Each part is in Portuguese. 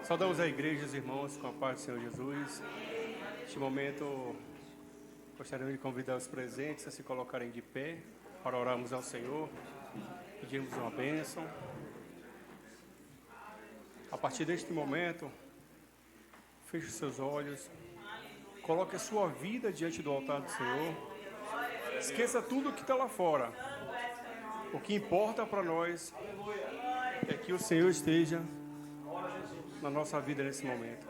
Saudamos a igreja, os irmãos, com a paz do Senhor Jesus. Neste momento, gostaria de convidar os presentes a se colocarem de pé para orarmos ao Senhor, pedirmos uma bênção. A partir deste momento, feche os seus olhos, coloque a sua vida diante do altar do Senhor. Esqueça tudo que está lá fora. O que importa para nós é que o Senhor esteja na nossa vida nesse momento.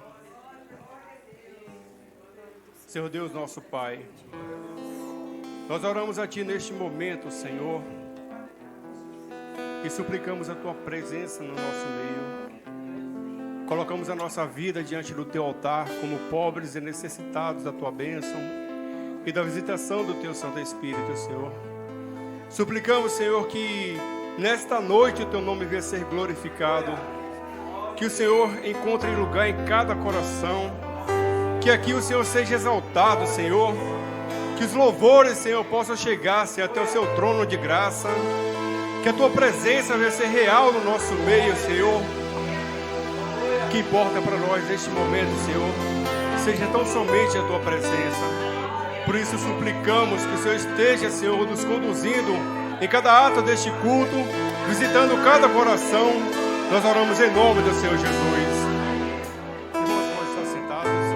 Senhor Deus, nosso Pai, nós oramos a Ti neste momento, Senhor, e suplicamos a Tua presença no nosso meio. Colocamos a nossa vida diante do Teu altar como pobres e necessitados da Tua bênção e da visitação do Teu Santo Espírito, Senhor. Suplicamos, Senhor, que nesta noite o Teu nome venha ser glorificado, que o Senhor encontre lugar em cada coração, que aqui o Senhor seja exaltado, Senhor, que os louvores, Senhor, possam chegar, Senhor, até o Seu trono de graça, que a Tua presença venha ser real no nosso meio, Senhor. O que importa para nós neste momento, Senhor, seja tão somente a Tua presença. Por isso suplicamos que o Senhor esteja, Senhor, nos conduzindo em cada ato deste culto, visitando cada coração. Nós oramos em nome do Senhor Jesus. Irmãos, podem estar sentados.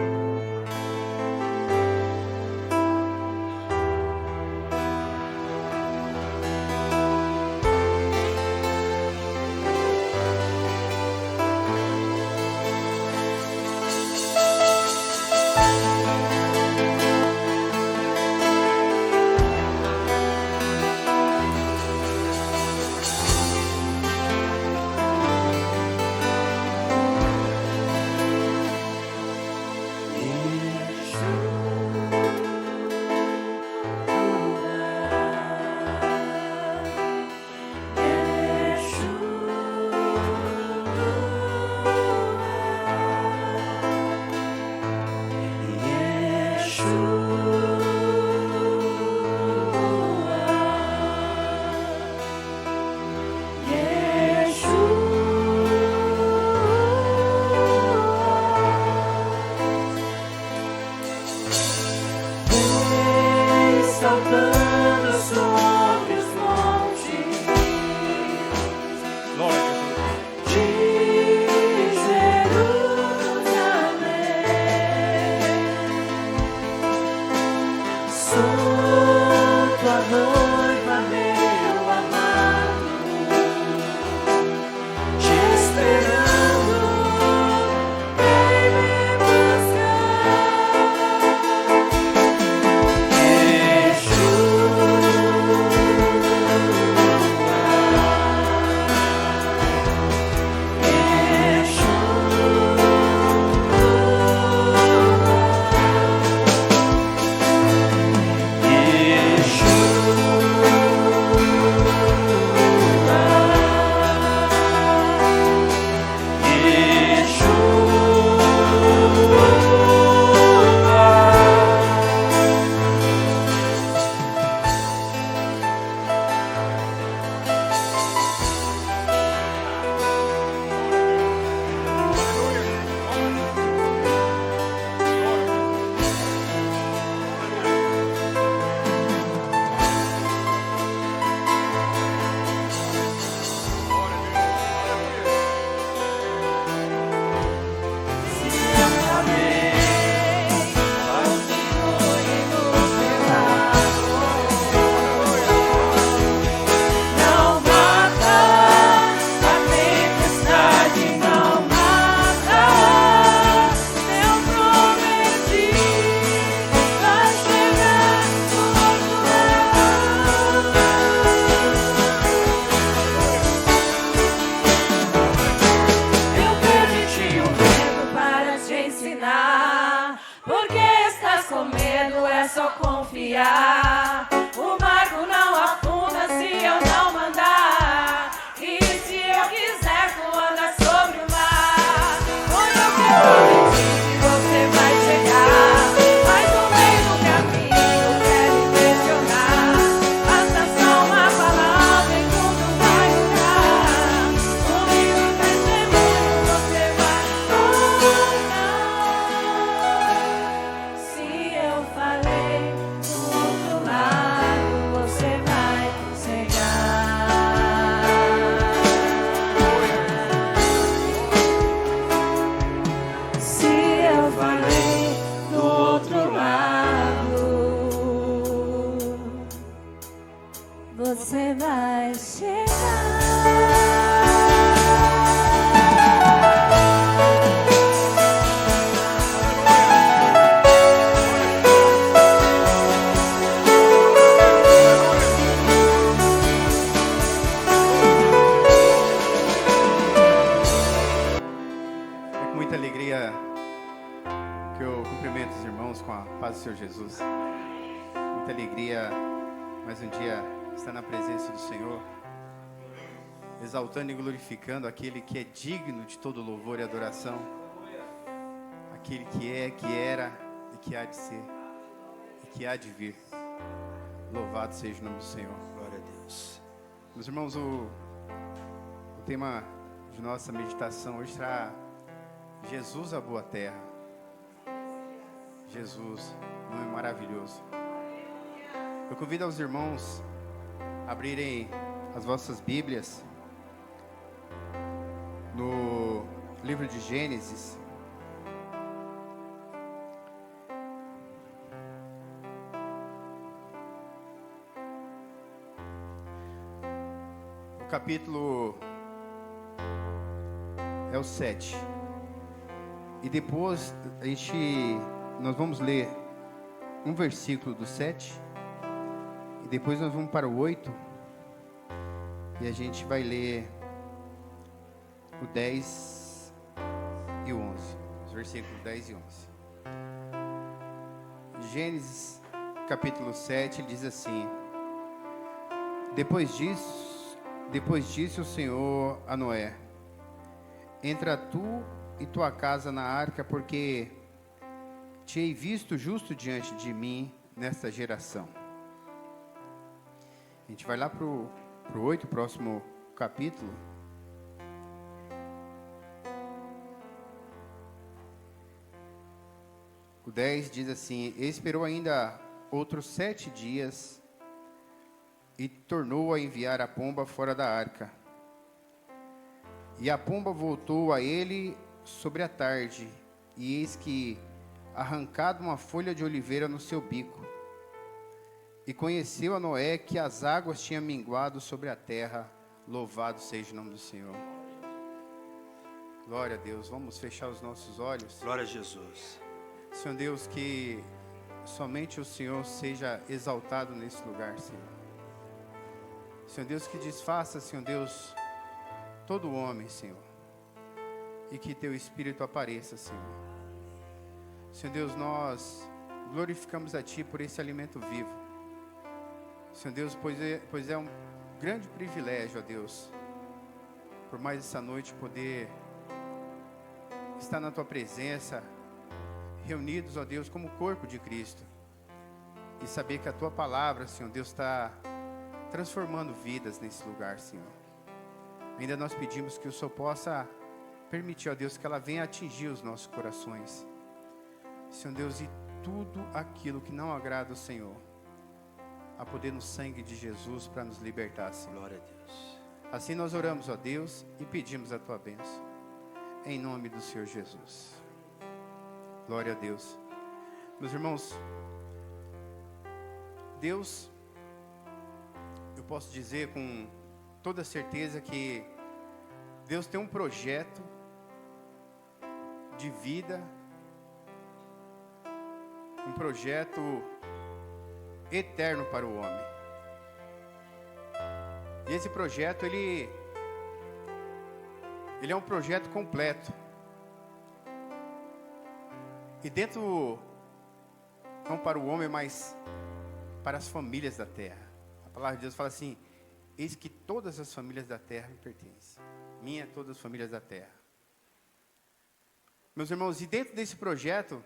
com muita alegria que eu cumprimento os irmãos com a paz do Senhor Jesus. Muita alegria, mais um dia, estar na presença do Senhor, exaltando e glorificando aquele que é digno de todo louvor e adoração, aquele que é, que era e que há de ser e que há de vir. Louvado seja o nome do Senhor. Glória a Deus. Meus irmãos, o tema de nossa meditação hoje será Jesus, a boa terra. Jesus, nome maravilhoso. Eu convido aos irmãos a abrirem as vossas Bíblias no livro de Gênesis. O capítulo é o 7. E depois nós vamos ler um versículo do 7. E depois nós vamos para o 8. E a gente vai ler o 10 e o 11. Os versículos 10 e 11. Gênesis capítulo 7 diz assim: Depois disse o Senhor a Noé: Entra tu e tua casa na arca, porque te hei visto justo diante de mim nesta geração. A gente vai lá para o 8, próximo capítulo. O 10 diz assim: E esperou ainda outros 7 dias e tornou a enviar a pomba fora da arca. E a pomba voltou a ele sobre a tarde, e eis que arrancado uma folha de oliveira no seu bico. E conheceu a Noé que as águas tinham minguado sobre a terra. Louvado seja o nome do Senhor. Glória a Deus. Vamos fechar os nossos olhos. Glória a Jesus. Senhor Deus, que somente o Senhor seja exaltado nesse lugar, Senhor. Senhor Deus, que desfaça, Senhor Deus, todo homem, Senhor, e que teu Espírito apareça, Senhor. Senhor Deus, nós glorificamos a Ti por esse alimento vivo. Senhor Deus, pois é um grande privilégio, ó Deus, por mais essa noite poder estar na Tua presença, reunidos, ó Deus, como corpo de Cristo, e saber que a Tua palavra, Senhor Deus, está transformando vidas nesse lugar, Senhor. Ainda nós pedimos que o Senhor possa permitir, ó Deus, que ela venha atingir os nossos corações, Senhor Deus, e tudo aquilo que não agrada ao Senhor, a poder no sangue de Jesus para nos libertar, Senhor. Glória a Deus. Assim nós oramos, ó Deus, e pedimos a Tua bênção, em nome do Senhor Jesus. Glória a Deus. Meus irmãos, Deus, eu posso dizer com toda certeza que Deus tem um projeto de vida, um projeto eterno para o homem. E esse projeto, ele é um projeto completo. E dentro, não para o homem, mas para as famílias da terra. A palavra de Deus fala assim: eis que todas as famílias da terra me pertencem. Minha, todas as famílias da terra. Meus irmãos, e dentro desse projeto,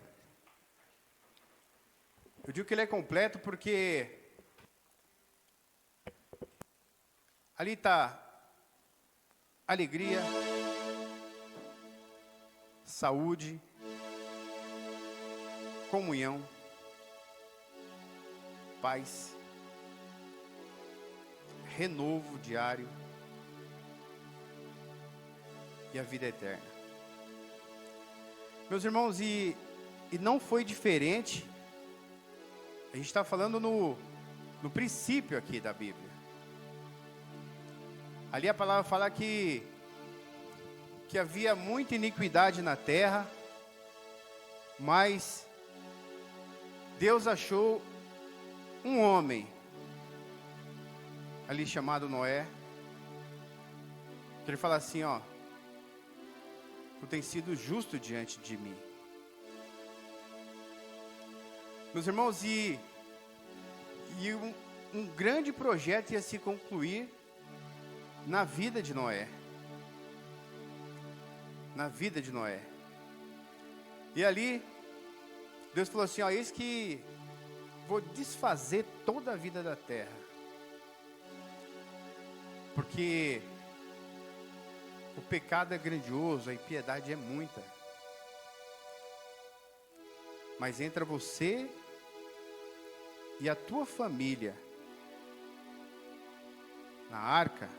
eu digo que ele é completo porque ali está alegria, saúde, comunhão, paz, renovo diário e a vida eterna. Meus irmãos, e não foi diferente. A gente está falando no princípio aqui da Bíblia. Ali a palavra fala que havia muita iniquidade na terra, mas Deus achou um homem ali chamado Noé, que ele fala assim, ó: Tu tens sido justo diante de mim. Meus irmãos, e um grande projeto ia se concluir na vida de Noé. Na vida de Noé. E ali, Deus falou assim, ó, eis que vou desfazer toda a vida da terra. Porque o pecado é grandioso, a impiedade é muita. Mas entra você e a tua família na arca,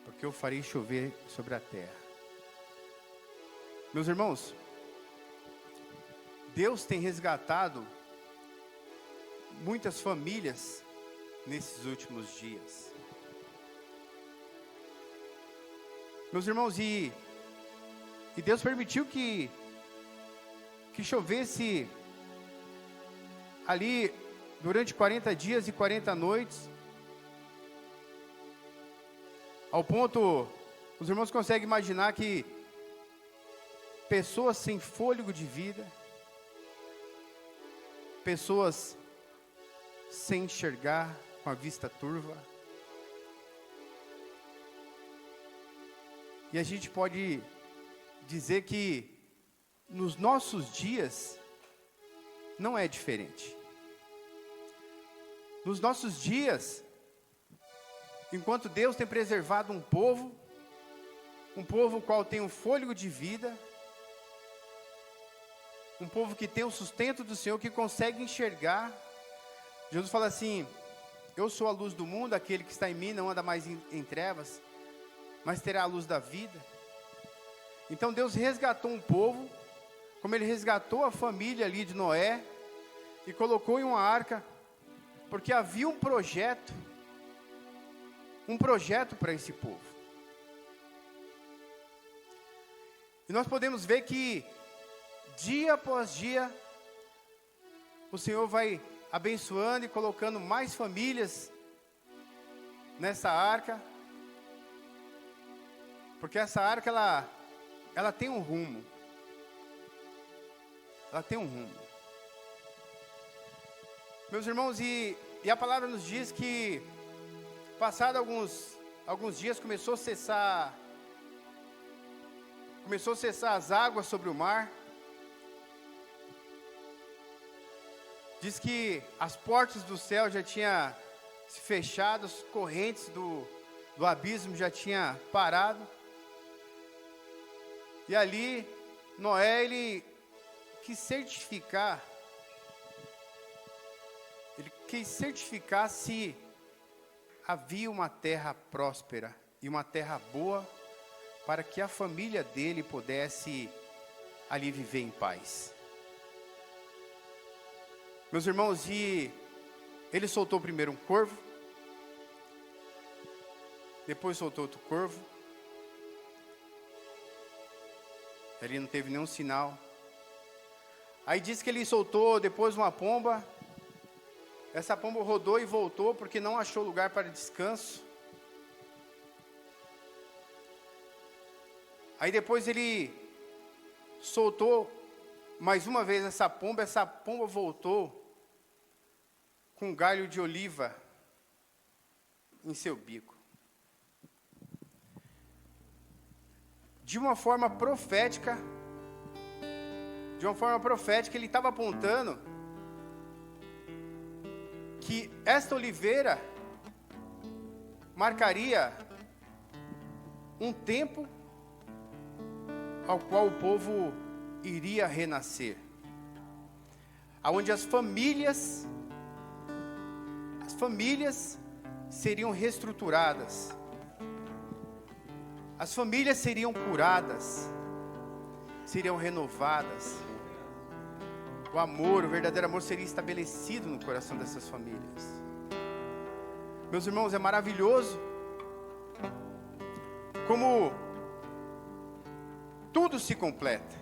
porque eu farei chover sobre a terra. Meus irmãos, Deus tem resgatado muitas famílias nesses últimos dias. Meus irmãos, e Deus permitiu que chovesse ali durante 40 dias e 40 noites, ao ponto, os irmãos conseguem imaginar que pessoas sem fôlego de vida, pessoas sem enxergar, com a vista turva. E a gente pode dizer que nos nossos dias não é diferente. Nos nossos dias, enquanto Deus tem preservado um povo o qual tem um fôlego de vida, um povo que tem o sustento do Senhor, que consegue enxergar. Jesus fala assim, eu sou a luz do mundo, aquele que está em mim não anda mais em trevas, mas terá a luz da vida. Então Deus resgatou um povo, como Ele resgatou a família ali de Noé, e colocou em uma arca, porque havia um projeto para esse povo. E nós podemos ver que, dia após dia, o Senhor vai abençoando e colocando mais famílias nessa arca, porque essa arca, ela tem um rumo. Ela tem um rumo. Meus irmãos, e a palavra nos diz que, passado alguns dias, começou a cessar as águas sobre o mar. Diz que as portas do céu já tinham se fechado, as correntes do abismo já tinham parado. E ali, Noé, ele quis certificar se havia uma terra próspera e uma terra boa para que a família dele pudesse ali viver em paz. Meus irmãos, e ele soltou primeiro um corvo, depois soltou outro corvo. Ele não teve nenhum sinal. Aí diz que ele soltou depois uma pomba. Essa pomba rodou e voltou porque não achou lugar para descanso. Aí depois ele soltou mais uma vez essa pomba voltou com um galho de oliva em seu bico. De uma forma profética, ele estava apontando que esta oliveira marcaria um tempo ao qual o povo iria renascer, aonde as famílias seriam reestruturadas, as famílias seriam curadas, seriam renovadas, o verdadeiro amor seria estabelecido no coração dessas famílias. Meus irmãos, é maravilhoso como tudo se completa.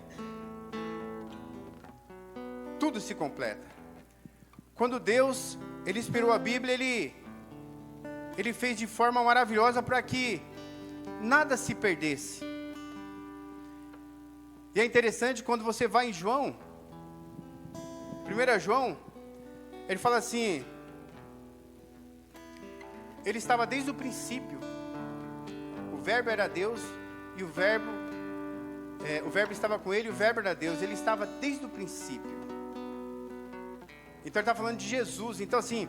Tudo se completa. Quando Deus, Ele inspirou a Bíblia, Ele fez de forma maravilhosa para que nada se perdesse. E é interessante quando você vai em João, 1 João, ele fala assim, ele estava desde o princípio, o verbo era Deus, e o verbo estava com ele, e o verbo era Deus, ele estava desde o princípio. Então ele está falando de Jesus. Então assim,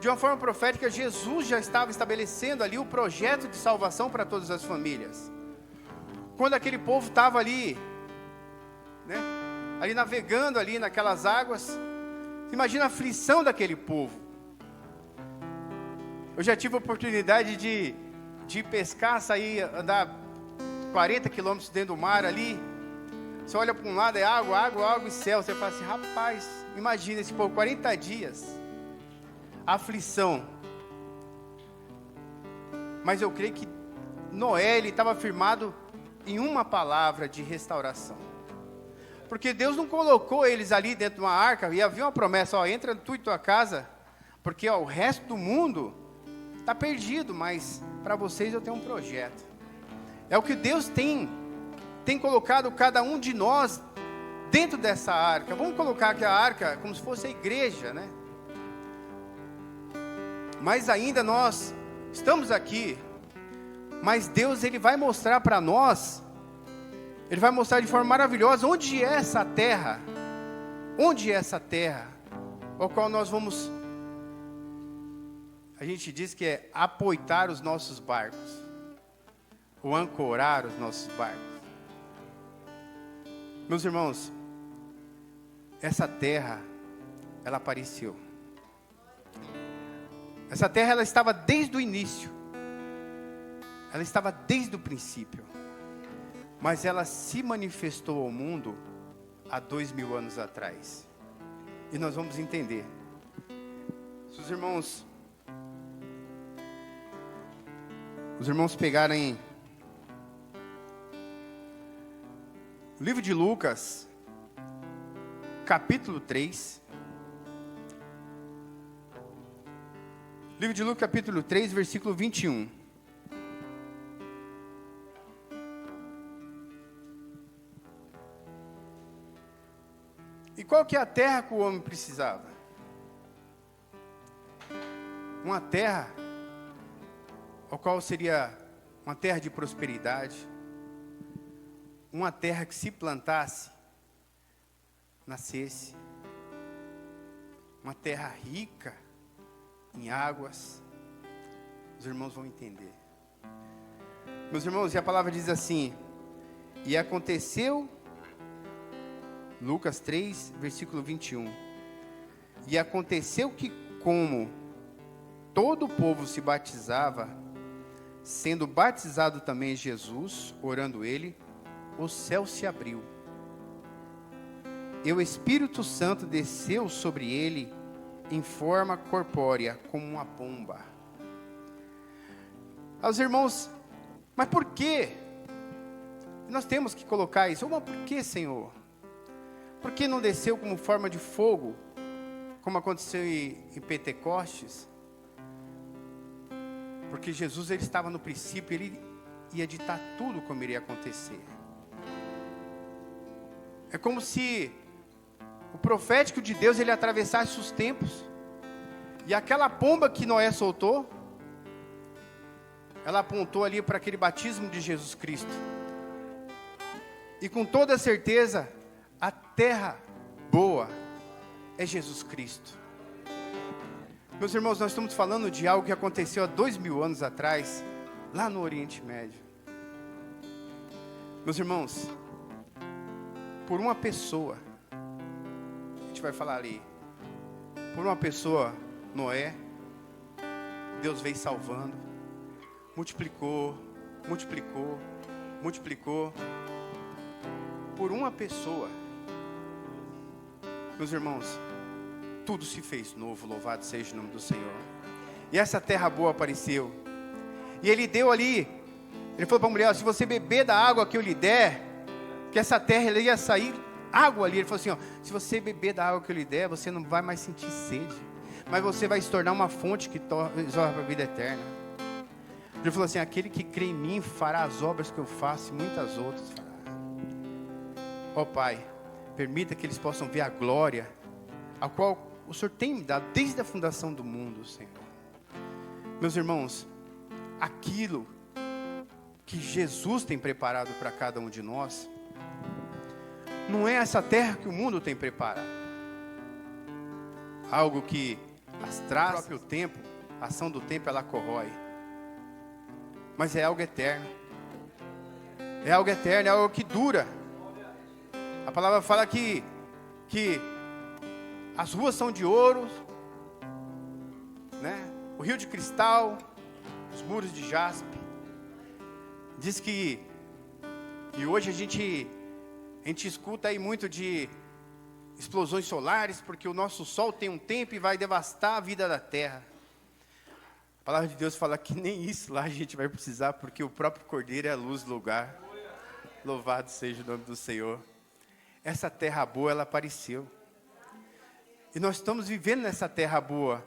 de uma forma profética, Jesus já estava estabelecendo ali o projeto de salvação para todas as famílias. Quando aquele povo estava ali, né, ali navegando ali naquelas águas, imagina a aflição daquele povo. Eu já tive a oportunidade de pescar, sair, andar 40 quilômetros dentro do mar ali. Você olha para um lado, é água, água, água e céu. Você fala assim, rapaz, imagina esse povo, 40 dias, a aflição. Mas eu creio que Noé, ele estava firmado em uma palavra de restauração. Porque Deus não colocou eles ali dentro de uma arca, e havia uma promessa, ó, entra tu e tua casa, porque ó, o resto do mundo está perdido, mas para vocês eu tenho um projeto. É o que Deus tem colocado cada um de nós dentro dessa arca. Vamos colocar aqui a arca como se fosse a igreja, né? Mas ainda nós estamos aqui, mas Deus, ele vai mostrar para nós, ele vai mostrar de forma maravilhosa onde é essa terra, ao qual nós vamos, a gente diz que é apoitar os nossos barcos, ou ancorar os nossos barcos. Meus irmãos, essa terra, ela apareceu. Essa terra, ela estava desde o início. Ela estava desde o princípio. Mas ela se manifestou ao mundo há 2000 anos atrás. E nós vamos entender. Se os irmãos pegarem o livro de Lucas, capítulo 3. Livro de Lucas, capítulo 3, versículo 21. E qual que é a terra que o homem precisava? Uma terra, a qual seria uma terra de prosperidade, uma terra que se plantasse, nascesse, uma terra rica em águas. Os irmãos vão entender. Meus irmãos, e a palavra diz assim, e aconteceu, Lucas 3, versículo 21, e aconteceu que como todo o povo se batizava, sendo batizado também Jesus, orando ele, o céu se abriu, e o Espírito Santo desceu sobre ele em forma corpórea, como uma pomba. Aos irmãos, mas por quê? Nós temos que colocar isso. Mas por que, Senhor? Por que não desceu como forma de fogo, como aconteceu em Pentecostes? Porque Jesus, ele estava no princípio, ele ia ditar tudo como iria acontecer. É como se o profético de Deus, ele atravessasse os tempos, e aquela pomba que Noé soltou, ela apontou ali para aquele batismo de Jesus Cristo. E com toda certeza, a terra boa é Jesus Cristo. Meus irmãos, nós estamos falando de algo que aconteceu há 2000 anos atrás, lá no Oriente Médio. Meus irmãos, por uma pessoa, a gente vai falar ali, por uma pessoa, Noé, Deus veio salvando, multiplicou, por uma pessoa. Meus irmãos, tudo se fez novo, louvado seja o nome do Senhor. E essa terra boa apareceu, e ele deu ali, ele falou para a mulher, se você beber da água que eu lhe der, que essa terra ela ia sair água ali. Ele falou assim, ó, se você beber da água que eu lhe der, você não vai mais sentir sede, mas você vai se tornar uma fonte que jorra para a vida eterna. Ele falou assim, aquele que crê em mim fará as obras que eu faço e muitas outras fará. Ó Pai, permita que eles possam ver a glória a qual o Senhor tem me dado desde a fundação do mundo, Senhor. Meus irmãos, aquilo que Jesus tem preparado para cada um de nós, não é essa terra que o mundo tem preparado. Algo que as traças, o próprio tempo, a ação do tempo, ela corrói. Mas é algo eterno. É algo eterno, é algo que dura. A palavra fala que as ruas são de ouro, né? O rio de cristal, os muros de jaspe. Diz que hoje a gente escuta aí muito de explosões solares, porque o nosso sol tem um tempo e vai devastar a vida da terra. A palavra de Deus fala que nem isso lá a gente vai precisar, porque o próprio Cordeiro é a luz do lugar. Louvado seja o nome do Senhor. Essa terra boa, ela apareceu. E nós estamos vivendo nessa terra boa.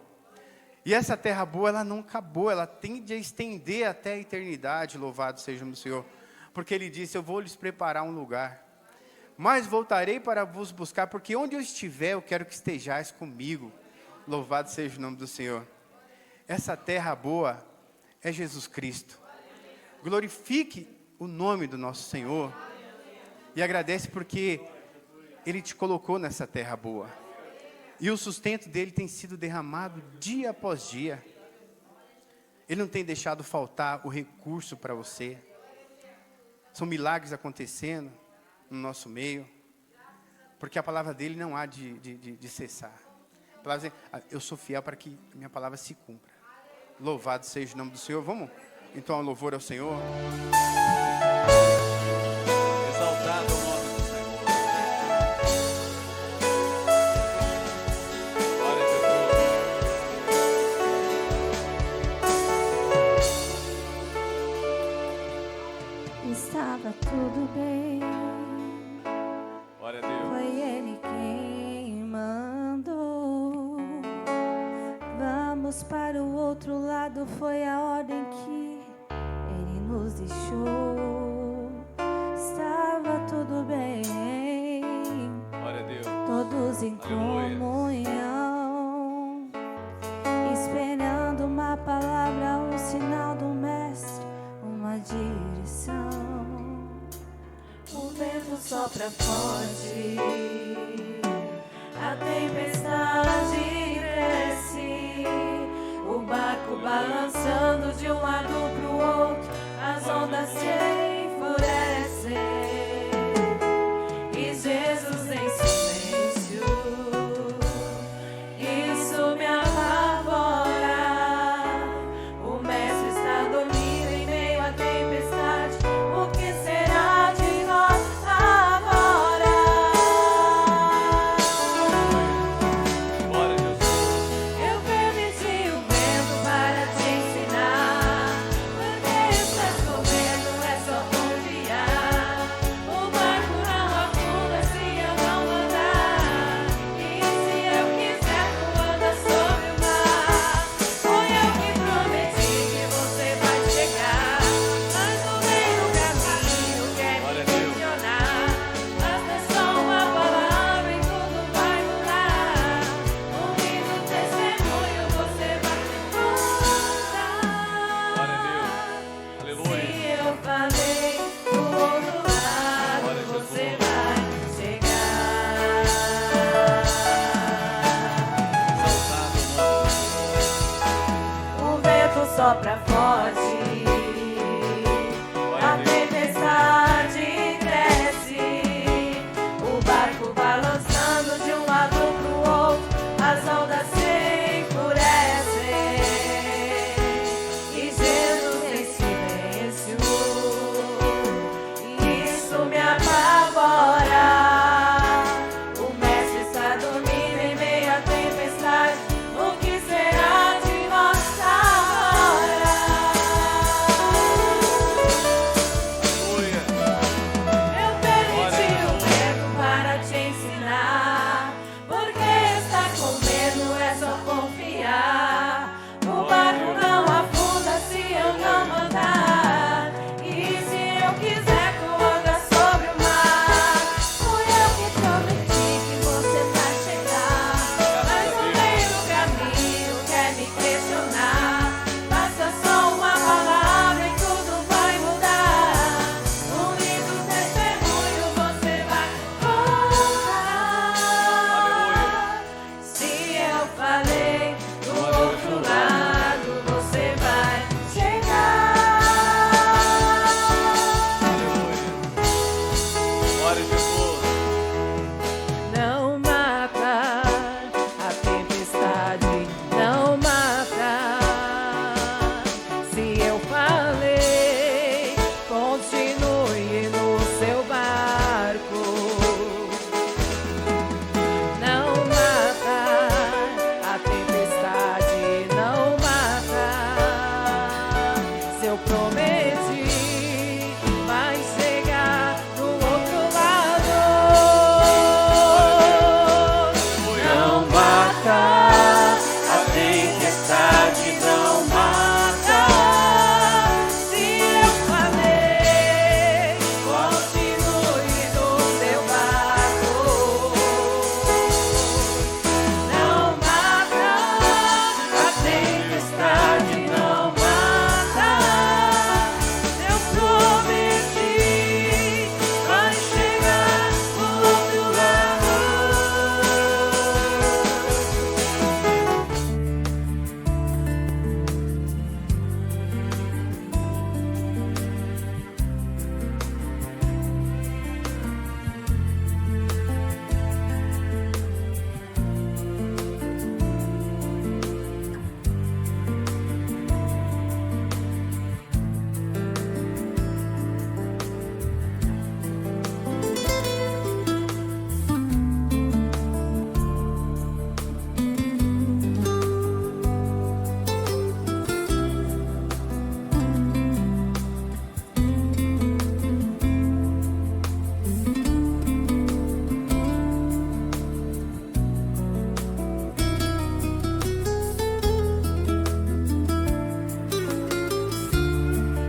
E essa terra boa, ela não acabou, ela tende a estender até a eternidade. Louvado seja o Senhor. Porque Ele disse, eu vou lhes preparar um lugar. Mas voltarei para vos buscar, porque onde eu estiver, eu quero que estejais comigo. Louvado seja o nome do Senhor. Essa terra boa é Jesus Cristo. Glorifique o nome do nosso Senhor. E agradece porque Ele te colocou nessa terra boa. E o sustento dele tem sido derramado dia após dia. Ele não tem deixado faltar o recurso para você. São milagres acontecendo no nosso meio. Porque a palavra dele não há de cessar. A palavra diz, eu sou fiel para que a minha palavra se cumpra. Louvado seja o nome do Senhor. Vamos então ao louvor ao Senhor. Exaltado o nome do Senhor. Glória a Deus. Estava tudo bem. Glória a Deus. Foi Ele quem mandou. Vamos para o outro lado. Foi a ordem que Ele nos deixou. Estava tudo bem. Glória a Deus. Todos em Aleluia. comunhão, esperando uma palavra, um sinal do mestre, uma direção. O vento sopra forte,